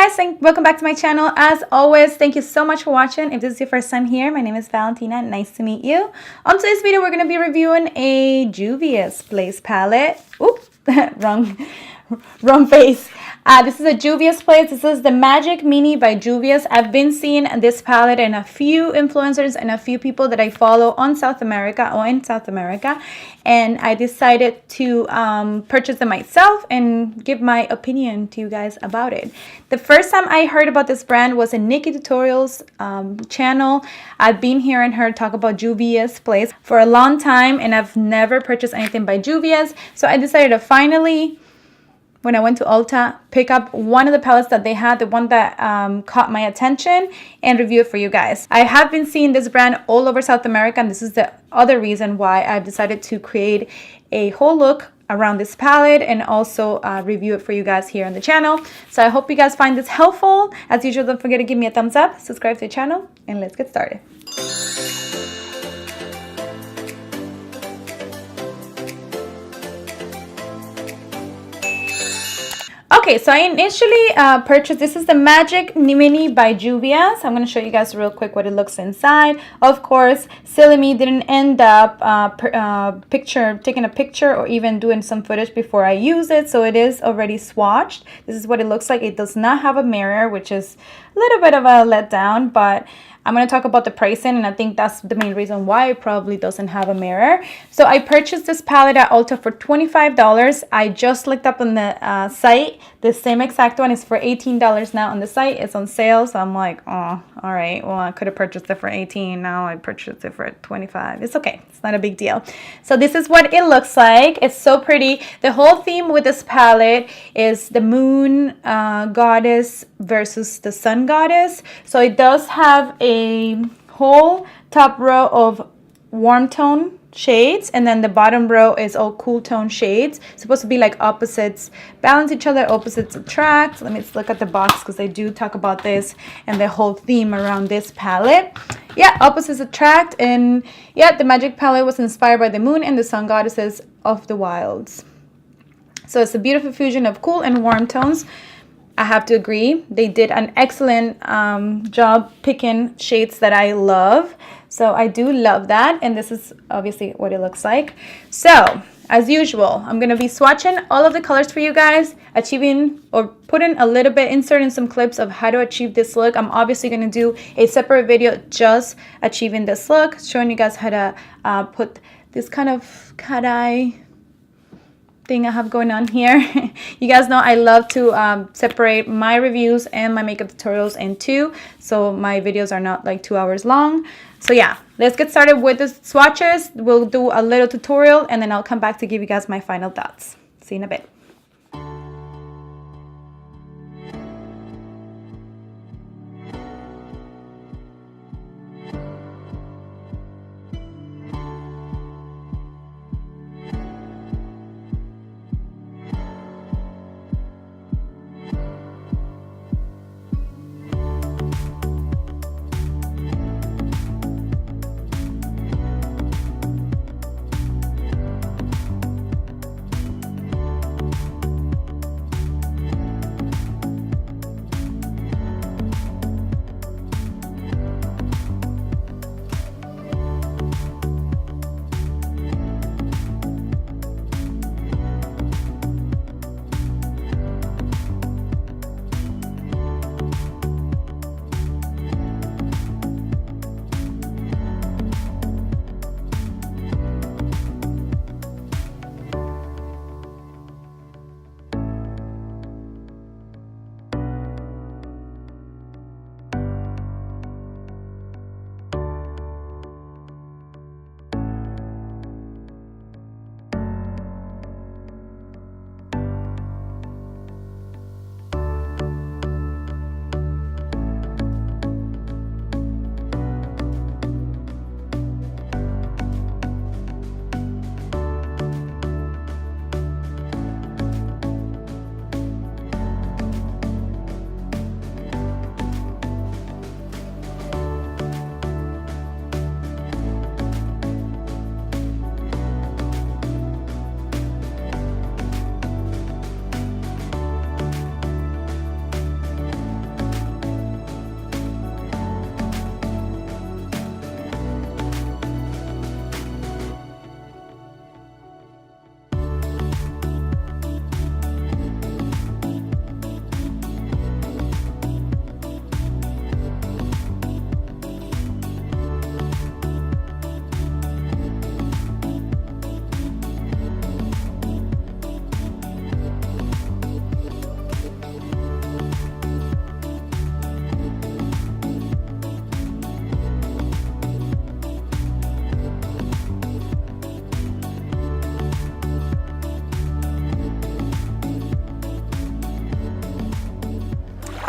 guys, welcome back to my channel. As always, thank you so much for watching. If this is your first time here, my name is Valentina. Nice to meet you. On today's video, we're going to be reviewing a JUVIAS Place palette. Oops, wrong face. This is a JUVIAS Place. This is the Magic Mini by JUVIAS. I've been seeing this palette in a few influencers and a few people that I follow on South America or in South America, and I decided to purchase them myself and give my opinion to you guys about it. The first time I heard about this brand was in Nikki Tutorials channel. I've been hearing her talk about JUVIAS Place for a long time, and I've never purchased anything by JUVIAS, so I decided to finally, when I went to Ulta, pick up one of the palettes that they had, the one that caught my attention, and review it for you guys. I have been seeing this brand all over South America, and this is the other reason why I've decided to create a whole look around this palette and also review it for you guys here on the channel. So I hope you guys find this helpful. As usual, don't forget to give me a thumbs up, subscribe to the channel, and let's get started. Okay, so I initially purchased, this is the Magic Mini by JUVIAS. I'm going to show you guys real quick what it looks inside. Of course, silly me didn't end up taking a picture or even doing some footage before I use it, so it is already swatched. This is what it looks like. It does not have a mirror, which is a little bit of a letdown, but I'm going to talk about the pricing, and I think that's the main reason why it probably doesn't have a mirror. So I purchased this palette at Ulta for $25. I just looked up on the site. The same exact one is for $18 now on the site. It's on sale, so I'm like, oh, all right. Well, I could have purchased it for $18. Now I purchased it for $25. It's okay. It's not a big deal. So this is what it looks like. It's so pretty. The whole theme with this palette is the moon goddess versus the sun goddess. So it does have a whole top row of warm tone shades, and then the bottom row is all cool tone shades. It's supposed to be like opposites balance each other, opposites attract. Let me just look at the box because they do talk about this and the whole theme around this palette. Yeah, opposites attract, and yeah, the Magic palette was inspired by the moon and the sun goddesses of the wilds. So it's a beautiful fusion of cool and warm tones. I have to agree, they did an excellent job picking shades that I love. So I do love that, and this is obviously what it looks like. So as usual, I'm going to be swatching all of the colors for you guys, achieving or putting a little bit, inserting some clips of how to achieve this look. I'm obviously going to do a separate video just achieving this look, showing you guys how to put this kind of cat eye thing I have going on here. You guys know I love to separate my reviews and my makeup tutorials in two, so my videos are not like 2 hours long. So yeah, let's get started with the swatches. We'll do a little tutorial, and then I'll come back to give you guys my final thoughts. See you in a bit.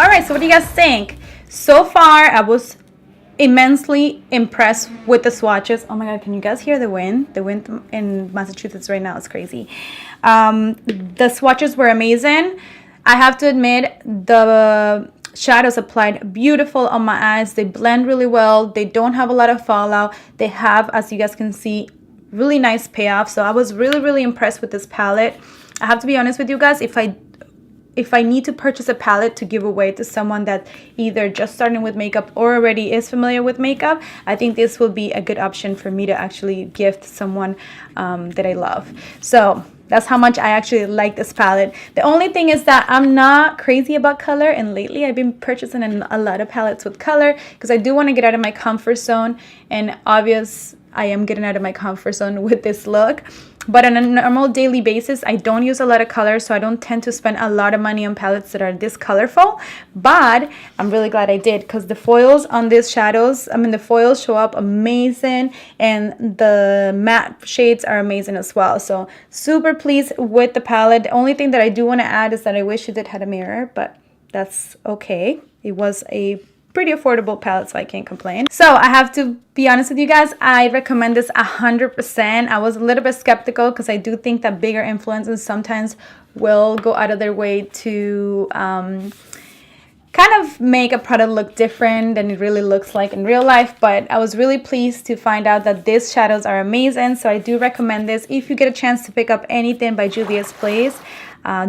All right, so what do you guys think? So far, I was immensely impressed with the swatches. Oh my god, can you guys hear the wind? The wind in Massachusetts right now is crazy. The swatches were amazing. I have to admit, the shadows applied beautiful on my eyes. They blend really well. They don't have a lot of fallout. They have, as you guys can see, really nice payoff. So I was really impressed with this palette. I have to be honest with you guys, if I need to purchase a palette to give away to someone that either just starting with makeup or already is familiar with makeup, I think this will be a good option for me to actually gift someone that I love. So that's how much I actually like this palette. The only thing is that I'm not crazy about color, and lately I've been purchasing a lot of palettes with color because I do want to get out of my comfort zone, and obvious I am getting out of my comfort zone with this look. But on a normal daily basis, I don't use a lot of color, so I don't tend to spend a lot of money on palettes that are this colorful. But I'm really glad I did, because the foils on these shadows, the foils show up amazing, and the matte shades are amazing as well. So super pleased with the palette. The only thing that I do want to add is that I wish it did had a mirror, but that's okay. It was a pretty affordable palette, so I can't complain. So I have to be honest with you guys, I recommend this 100%. I was a little bit skeptical because I do think that bigger influencers sometimes will go out of their way to kind of make a product look different than it really looks like in real life. But I was really pleased to find out that these shadows are amazing, so I do recommend this. If you get a chance to pick up anything by Juvia's Place,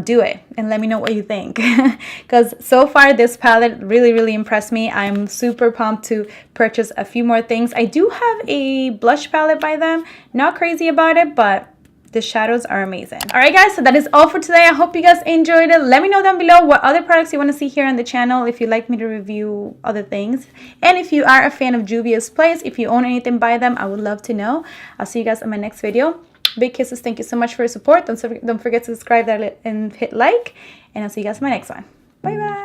do it and let me know what you think, because so far this palette really impressed me. I'm super pumped to purchase a few more things. I do have a blush palette by them, not crazy about it, but the shadows are amazing. All right guys, so that is all for today. I hope you guys enjoyed it. Let me know down below what other products you want to see here on the channel, if you'd like me to review other things, and if you are a fan of Juvia's Place, if you own anything by them, I would love to know. I'll see you guys in my next video. Big kisses. Thank you so much for your support. Don't forget to subscribe and hit like, and I'll see you guys in my next one. Bye bye.